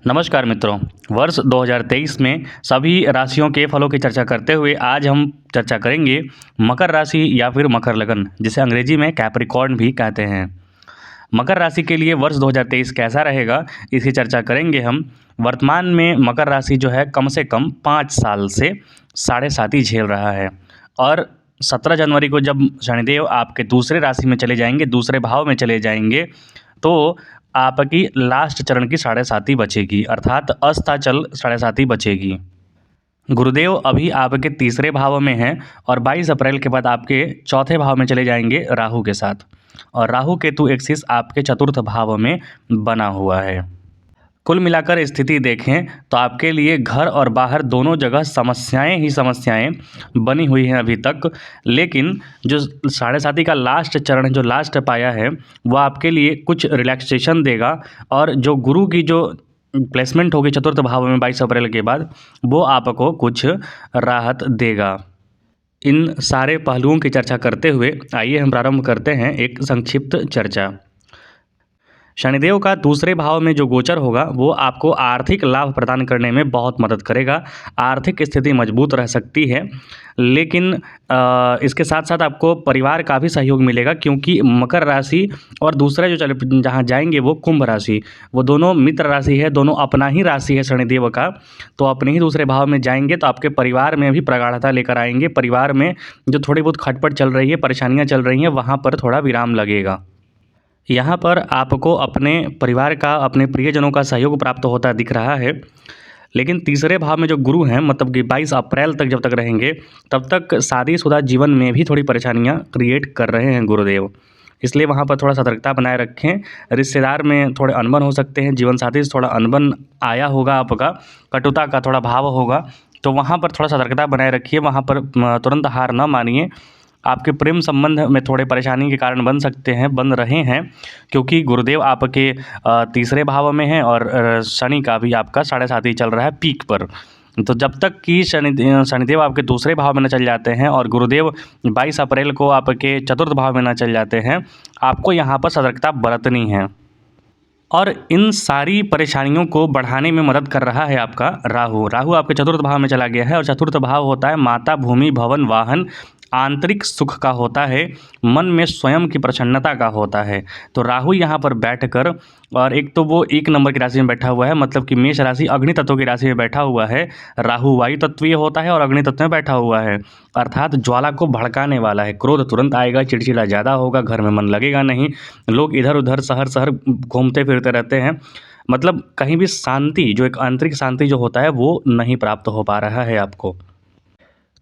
नमस्कार मित्रों। वर्ष 2023 में सभी राशियों के फलों की चर्चा करते हुए आज हम चर्चा करेंगे मकर राशि या फिर मकर लगन, जिसे अंग्रेजी में कैप्रिकॉर्न भी कहते हैं। मकर राशि के लिए वर्ष 2023 कैसा रहेगा, इसकी चर्चा करेंगे हम। वर्तमान में मकर राशि जो है कम से कम 5 साल से साढ़े साती झेल रहा है और 17 जनवरी को जब शनिदेव आपके दूसरे राशि में चले जाएंगे, दूसरे भाव में चले जाएंगे, तो आपकी लास्ट चरण की साढ़े साती बचेगी, अर्थात अस्ताचल साढ़े साती बचेगी। गुरुदेव अभी आपके तीसरे भाव में हैं और 22 अप्रैल के बाद आपके चौथे भाव में चले जाएंगे राहु के साथ, और राहु केतु एक्सिस आपके चतुर्थ भाव में बना हुआ है। कुल मिलाकर स्थिति देखें तो आपके लिए घर और बाहर दोनों जगह समस्याएं ही समस्याएं बनी हुई हैं अभी तक। लेकिन जो साढ़े साती का लास्ट चरण, जो लास्ट पाया है, वो आपके लिए कुछ रिलैक्सेशन देगा, और जो गुरु की जो प्लेसमेंट होगी चतुर्थ भाव में 22 अप्रैल के बाद, वो आपको कुछ राहत देगा। इन सारे पहलुओं की चर्चा करते हुए आइए हम प्रारंभ करते हैं एक संक्षिप्त चर्चा। शनिदेव का दूसरे भाव में जो गोचर होगा वो आपको आर्थिक लाभ प्रदान करने में बहुत मदद करेगा। आर्थिक स्थिति मजबूत रह सकती है, लेकिन इसके साथ साथ आपको परिवार का भी सहयोग मिलेगा, क्योंकि मकर राशि और दूसरा जो चले जहाँ जाएंगे वो कुंभ राशि, वो दोनों मित्र राशि है, दोनों अपना ही राशि है शनिदेव का। तो अपने ही दूसरे भाव में जाएंगे तो आपके परिवार में भी प्रगाढ़ता लेकर आएंगे। परिवार में जो थोड़ी बहुत खटपट चल रही है, परेशानियाँ चल रही हैं, वहाँ पर थोड़ा विराम लगेगा। यहाँ पर आपको अपने परिवार का, अपने प्रियजनों का सहयोग प्राप्त होता दिख रहा है। लेकिन तीसरे भाव में जो गुरु हैं, मतलब कि 22 अप्रैल तक जब तक रहेंगे, तब तक शादीशुदा जीवन में भी थोड़ी परेशानियाँ क्रिएट कर रहे हैं गुरुदेव। इसलिए वहाँ पर थोड़ा सतर्कता बनाए रखें। रिश्तेदार में थोड़े अनबन हो सकते हैं, जीवन साथी से थोड़ा अनबन आया होगा, आपका कटुता का थोड़ा भाव होगा, तो वहाँ पर थोड़ा सतर्कता बनाए रखिए। वहाँ पर तुरंत हार न मानिए। आपके प्रेम संबंध में थोड़े परेशानी के कारण बन सकते हैं, बन रहे हैं, क्योंकि गुरुदेव आपके तीसरे भाव में हैं और शनि का भी आपका साढ़े साती चल रहा है पीक पर। तो जब तक कि शनिदेव आपके दूसरे भाव में न चल जाते हैं और गुरुदेव 22 अप्रैल को आपके चतुर्थ भाव में न चल जाते हैं, आपको यहाँ पर सतर्कता बरतनी है। और इन सारी परेशानियों को बढ़ाने में मदद कर रहा है आपका राहु। राहु आपके चतुर्थ भाव में चला गया है, और चतुर्थ भाव होता है माता, भूमि, भवन, वाहन, आंतरिक सुख का होता है, मन में स्वयं की प्रसन्नता का होता है। तो राहु यहाँ पर बैठकर, और एक तो वो 1 नंबर की राशि में बैठा हुआ है, मतलब कि मेष राशि अग्नि तत्व की राशि में बैठा हुआ है। राहु वायु तत्वीय होता है और अग्नि तत्व में बैठा हुआ है, अर्थात ज्वाला को भड़काने वाला है। क्रोध तुरंत आएगा, चिड़चिड़ा ज़्यादा होगा, घर में मन लगेगा नहीं, लोग इधर उधर शहर शहर घूमते फिरते रहते हैं। मतलब कहीं भी शांति, जो एक आंतरिक शांति जो होता है, वो नहीं प्राप्त हो पा रहा है आपको।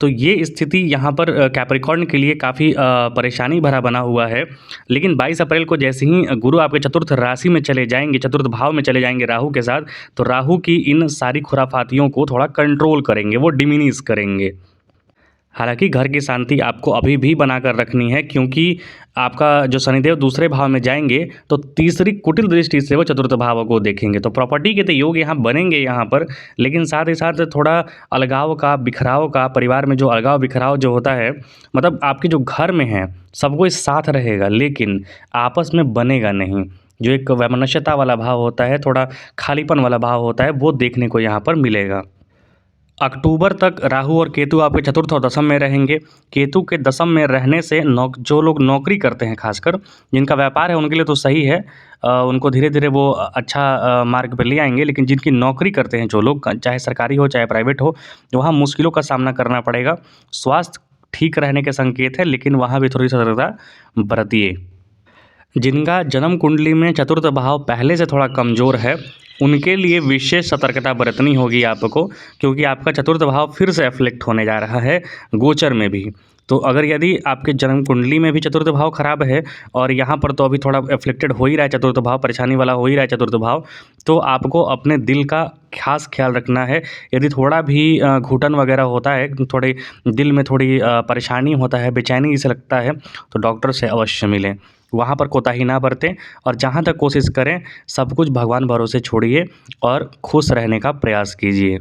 तो ये स्थिति यहाँ पर कैप्रिकॉर्न के लिए काफ़ी परेशानी भरा बना हुआ है। लेकिन 22 अप्रैल को जैसे ही गुरु आपके चतुर्थ राशि में चले जाएंगे, चतुर्थ भाव में चले जाएंगे राहु के साथ, तो राहु की इन सारी खुराफातियों को थोड़ा कंट्रोल करेंगे, वो डिमिनिश करेंगे। हालांकि घर की शांति आपको अभी भी बनाकर रखनी है, क्योंकि आपका जो शनिदेव दूसरे भाव में जाएंगे तो तीसरी कुटिल दृष्टि से वो चतुर्थ भाव को देखेंगे। तो प्रॉपर्टी के तो योग यहाँ बनेंगे यहाँ पर, लेकिन साथ ही साथ थोड़ा अलगाव का, बिखराव का, परिवार में जो अलगाव बिखराव जो होता है, मतलब आपके जो घर में है सब कोई साथ रहेगा, लेकिन आपस में बनेगा नहीं। जो एक वैमनस्यता वाला भाव होता है, थोड़ा खालीपन वाला भाव होता है, वो देखने को यहाँ पर मिलेगा। अक्टूबर तक राहु और केतु आपके चतुर्थ और दशम में रहेंगे। केतु के दशम में रहने से जो लोग नौकरी करते हैं, खासकर जिनका व्यापार है, उनके लिए तो सही है, उनको धीरे धीरे वो अच्छा मार्ग पर ले आएंगे। लेकिन जिनकी नौकरी करते हैं जो लोग, चाहे सरकारी हो चाहे प्राइवेट हो, वहाँ मुश्किलों का सामना करना पड़ेगा। स्वास्थ्य ठीक रहने के संकेत है, लेकिन वहाँ भी थोड़ी सतर्कता बरतिए। जिनका जन्म कुंडली में चतुर्थ भाव पहले से थोड़ा कमज़ोर है, उनके लिए विशेष सतर्कता बरतनी होगी आपको, क्योंकि आपका चतुर्थ भाव फिर से अफ्लिक्ट होने जा रहा है गोचर में भी। तो अगर यदि आपके जन्म कुंडली में भी चतुर्थ भाव खराब है, और यहाँ पर तो अभी थोड़ा अफ्लिक्टेड हो ही रहा है चतुर्थ भाव, परेशानी वाला हो ही रहा है चतुर्थ भाव, तो आपको अपने दिल का खास ख्याल रखना है। यदि थोड़ा भी घुटन वगैरह होता है, थोड़े दिल में थोड़ी परेशानी होता है, बेचैनी जैसे लगता है, तो डॉक्टर से अवश्य मिलें। वहाँ पर कोताही ना बरतें, और जहाँ तक कोशिश करें सब कुछ भगवान भरोसे छोड़िए और खुश रहने का प्रयास कीजिए।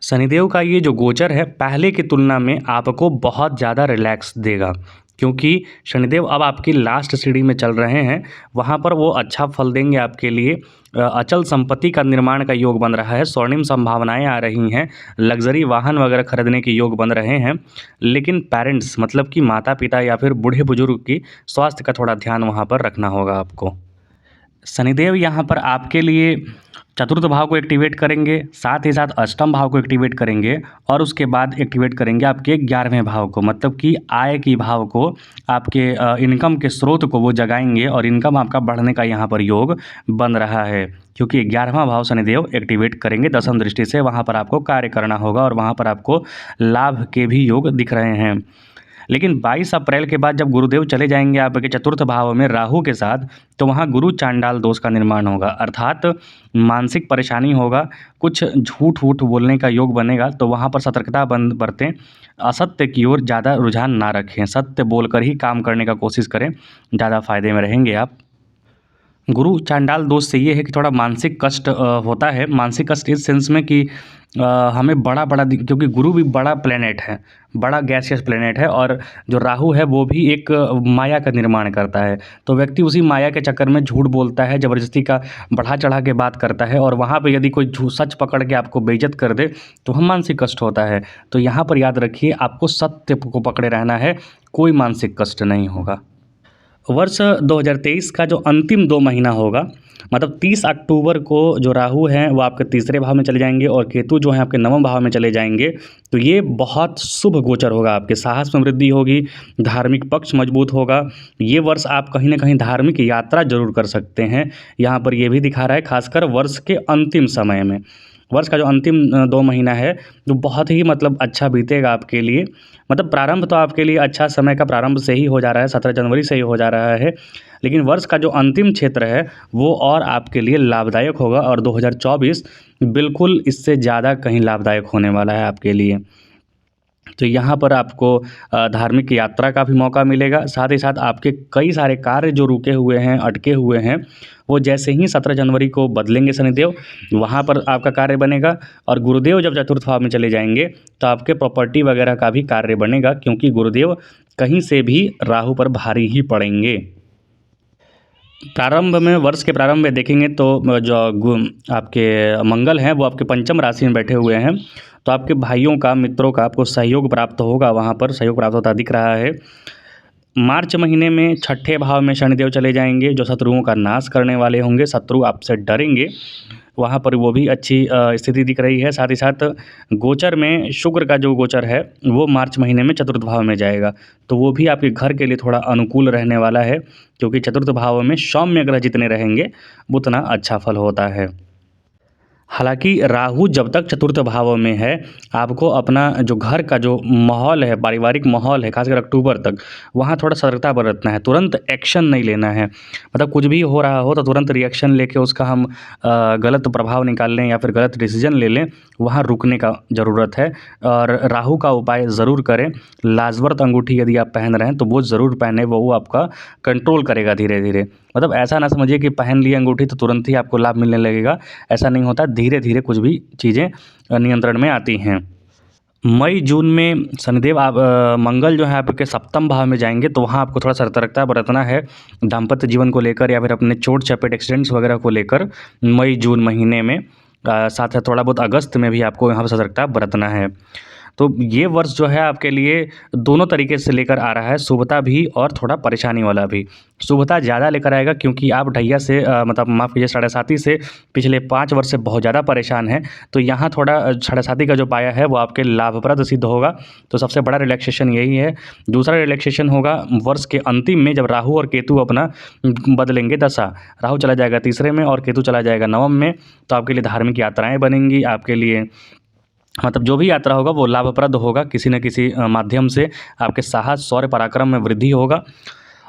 शनिदेव का ये जो गोचर है, पहले की तुलना में आपको बहुत ज़्यादा रिलैक्स देगा। क्योंकि शनिदेव अब आपकी लास्ट सीढ़ी में चल रहे हैं, वहाँ पर वो अच्छा फल देंगे आपके लिए। अचल संपत्ति का निर्माण का योग बन रहा है, स्वर्णिम संभावनाएं आ रही हैं, लग्जरी वाहन वगैरह खरीदने के योग बन रहे हैं। लेकिन पेरेंट्स मतलब कि माता पिता या फिर बूढ़े बुजुर्ग की स्वास्थ्य का थोड़ा ध्यान वहाँ पर रखना होगा आपको। शनिदेव यहाँ पर आपके लिए चतुर्थ भाव को एक्टिवेट करेंगे, साथ ही साथ अष्टम भाव को एक्टिवेट करेंगे और उसके बाद एक्टिवेट करेंगे आपके 11वें भाव को, मतलब कि आय की भाव को, आपके इनकम के स्रोत को वो जगाएंगे और इनकम आपका बढ़ने का यहाँ पर योग बन रहा है। क्योंकि 11वां भाव शनिदेव एक्टिवेट करेंगे दसम दृष्टि से, वहाँ पर आपको कार्य करना होगा और वहाँ पर आपको लाभ के भी योग दिख रहे हैं। लेकिन 22 अप्रैल के बाद जब गुरुदेव चले जाएंगे आपके चतुर्थ भाव में राहु के साथ, तो वहाँ गुरु चांडाल दोष का निर्माण होगा, अर्थात मानसिक परेशानी होगा, कुछ झूठ वूठ बोलने का योग बनेगा। तो वहाँ पर सतर्कता बरतें, असत्य की ओर ज़्यादा रुझान ना रखें, सत्य बोलकर ही काम करने का कोशिश करें, ज़्यादा फायदे में रहेंगे आप। गुरु चांडाल दोष से ये है कि थोड़ा मानसिक कष्ट होता है, मानसिक कष्ट इस सेंस में कि हमें बड़ा बड़ा क्योंकि गुरु भी बड़ा प्लेनेट है, बड़ा गैसियस प्लेनेट है, और जो राहु है वो भी एक माया का निर्माण करता है। तो व्यक्ति उसी माया के चक्कर में झूठ बोलता है, ज़बरदस्ती का बढ़ा चढ़ा के बात करता है, और वहाँ पे यदि कोई सच पकड़ के आपको बेइज्जत कर दे तो हम मानसिक कष्ट होता है। तो यहाँ पर याद रखिए, आपको सत्य को पकड़े रहना है, कोई मानसिक कष्ट नहीं होगा। वर्ष 2023 का जो अंतिम 2 महीना होगा, मतलब 30 अक्टूबर को जो राहु हैं वो आपके तीसरे भाव में चले जाएंगे और केतु जो हैं आपके नवम भाव में चले जाएंगे। तो ये बहुत शुभ गोचर होगा, आपके साहस में वृद्धि होगी, धार्मिक पक्ष मजबूत होगा। ये वर्ष आप कहीं ना कहीं धार्मिक यात्रा जरूर कर सकते हैं, यहाँ पर ये भी दिखा रहा है, खासकर वर्ष के अंतिम समय में। वर्ष का जो अंतिम 2 महीना है जो बहुत ही मतलब अच्छा बीतेगा आपके लिए। मतलब प्रारंभ तो आपके लिए अच्छा समय का प्रारंभ से ही हो जा रहा है, 17 जनवरी से ही हो जा रहा है, लेकिन वर्ष का जो अंतिम क्षेत्र है वो और आपके लिए लाभदायक होगा, और 2024 बिल्कुल इससे ज़्यादा कहीं लाभदायक होने वाला है आपके लिए। तो यहाँ पर आपको धार्मिक यात्रा का भी मौका मिलेगा, साथ ही साथ आपके कई सारे कार्य जो रुके हुए हैं, अटके हुए हैं, वो जैसे ही 17 जनवरी को बदलेंगे शनिदेव, वहाँ पर आपका कार्य बनेगा। और गुरुदेव जब चतुर्थ भाव में चले जाएंगे तो आपके प्रॉपर्टी वगैरह का भी कार्य बनेगा, क्योंकि गुरुदेव कहीं से भी राहु पर भारी ही पड़ेंगे। प्रारंभ में, वर्ष के प्रारंभ में देखेंगे तो जो आपके मंगल हैं वो आपके पंचम राशि में बैठे हुए हैं, तो आपके भाइयों का, मित्रों का आपको सहयोग प्राप्त होगा, वहाँ पर सहयोग प्राप्त होता दिख रहा है। मार्च महीने में छठे भाव में शनिदेव चले जाएंगे, जो शत्रुओं का नाश करने वाले होंगे, शत्रु आपसे डरेंगे, वहाँ पर वो भी अच्छी स्थिति दिख रही है। साथ ही साथ गोचर में शुक्र का जो गोचर है वो मार्च महीने में चतुर्थ भाव में जाएगा, तो वो भी आपके घर के लिए थोड़ा अनुकूल रहने वाला है, क्योंकि चतुर्थ भाव में सौम्य ग्रह जितने रहेंगे उतना अच्छा फल होता है। हालांकि राहु जब तक चतुर्थ भाव में है, आपको अपना जो घर का जो माहौल है, पारिवारिक माहौल है, खासकर अक्टूबर तक, वहाँ थोड़ा सतर्कता बरतना है, तुरंत एक्शन नहीं लेना है। मतलब कुछ भी हो रहा हो तो तुरंत रिएक्शन लेके उसका हम गलत प्रभाव निकाल लें या फिर गलत डिसीजन ले लें, वहाँ रुकने का ज़रूरत है। और राहु का उपाय ज़रूर करें, लाजवर्त अंगूठी यदि आप पहन रहे हैं तो वो ज़रूर पहने, वो आपका कंट्रोल करेगा धीरे धीरे। मतलब ऐसा ना समझिए कि पहन लिए अंगूठी तो तुरंत ही आपको लाभ मिलने लगेगा, ऐसा नहीं होता, धीरे धीरे कुछ भी चीज़ें नियंत्रण में आती हैं। मई जून में शनिदेव आप मंगल जो है आपके सप्तम भाव में जाएंगे, तो वहाँ आपको थोड़ा सतर्कता बरतना है, दाम्पत्य जीवन को लेकर या फिर अपने चोट चपेट एक्सीडेंट्स वगैरह को लेकर, मई जून महीने में। साथ ही थोड़ा बहुत अगस्त में भी आपको यहाँ पर सतर्कता बरतना है। तो ये वर्ष जो है आपके लिए दोनों तरीके से लेकर आ रहा है, शुभता भी और थोड़ा परेशानी वाला भी। शुभता ज़्यादा लेकर आएगा क्योंकि आप ढैया से मतलब माफ़ कीजिए साढ़े साती से पिछले 5 वर्ष से बहुत ज़्यादा परेशान हैं, तो यहाँ थोड़ा साढ़े साती का जो पाया है वो आपके लाभप्रद सिद्ध होगा। तो सबसे बड़ा रिलैक्सेशन यही है। दूसरा रिलैक्सेशन होगा वर्ष के अंतिम में, जब राहु और केतु अपना बदलेंगे दशा, राहु चला जाएगा तीसरे में और केतु चला जाएगा नवम में, तो आपके लिए धार्मिक यात्राएँ बनेंगी, आपके लिए मतलब जो भी यात्रा होगा वो लाभप्रद होगा, किसी न किसी माध्यम से आपके साहस, शौर्य, पराक्रम में वृद्धि होगा।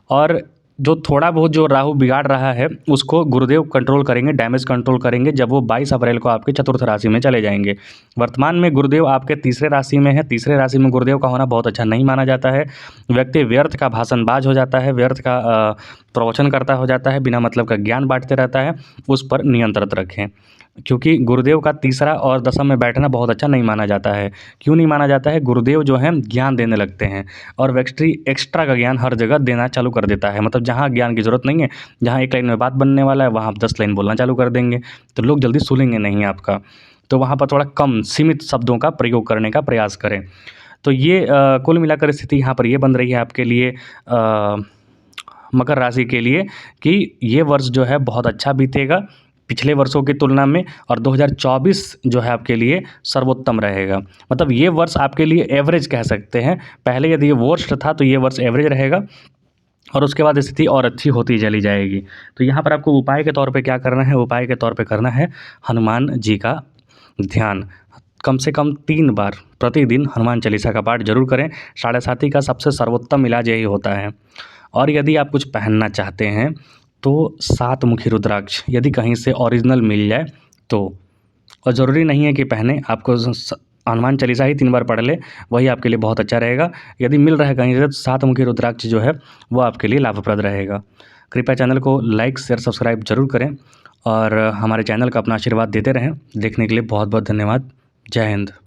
और जो थोड़ा बहुत जो राहु बिगाड़ रहा है उसको गुरुदेव कंट्रोल करेंगे, डैमेज कंट्रोल करेंगे, जब वो 22 अप्रैल को आपके चतुर्थ राशि में चले जाएंगे। वर्तमान में गुरुदेव आपके तीसरे राशि में है, तीसरे राशि में गुरुदेव का होना बहुत अच्छा नहीं माना जाता है। व्यक्ति व्यर्थ का भाषणबाज हो जाता है, व्यर्थ का प्रवचन करता हो जाता है, बिना मतलब का ज्ञान बांटते रहता है, उस पर नियंत्रित रखें। क्योंकि गुरुदेव का तीसरा और दशम में बैठना बहुत अच्छा नहीं माना जाता है। क्यों नहीं माना जाता है? गुरुदेव जो हैं ज्ञान देने लगते हैं और व्यक्ति एक्स्ट्रा का ज्ञान हर जगह देना चालू कर देता है। मतलब जहाँ ज्ञान की ज़रूरत नहीं है, जहाँ एक लाइन में बात बनने वाला है, वहाँ आप 10 लाइन बोलना चालू कर देंगे, तो लोग जल्दी सुनेंगे नहीं आपका। तो वहाँ पर थोड़ा कम सीमित शब्दों का प्रयोग करने का प्रयास करें। तो ये कुल मिलाकर स्थिति यहाँ पर ये बन रही है आपके लिए मकर राशि के लिए कि ये वर्ष जो है बहुत अच्छा बीतेगा पिछले वर्षों की तुलना में, और 2024 जो है आपके लिए सर्वोत्तम रहेगा। मतलब ये वर्ष आपके लिए एवरेज कह सकते हैं। पहले यदि ये वर्स्ट था तो ये वर्ष एवरेज रहेगा और उसके बाद स्थिति और अच्छी होती चली जाएगी। तो यहाँ पर आपको उपाय के तौर पे क्या करना है? उपाय के तौर पे करना है हनुमान जी का ध्यान। कम से कम 3 बार प्रतिदिन हनुमान चालीसा का पाठ ज़रूर करें। साढ़े साती का सबसे सर्वोत्तम इलाज यही होता है। और यदि आप कुछ पहनना चाहते हैं तो 7 मुखी रुद्राक्ष यदि कहीं से ओरिजिनल मिल जाए तो, और ज़रूरी नहीं है कि पहने, आपको हनुमान चालीसा ही 3 बार पढ़ ले, वही आपके लिए बहुत अच्छा रहेगा। यदि मिल रहा है कहीं से तो 7 मुखी रुद्राक्ष जो है वो आपके लिए लाभप्रद रहेगा। कृपया चैनल को लाइक शेयर सब्सक्राइब जरूर करें और हमारे चैनल का अपना आशीर्वाद देते रहें। देखने के लिए बहुत बहुत धन्यवाद। जय हिंद।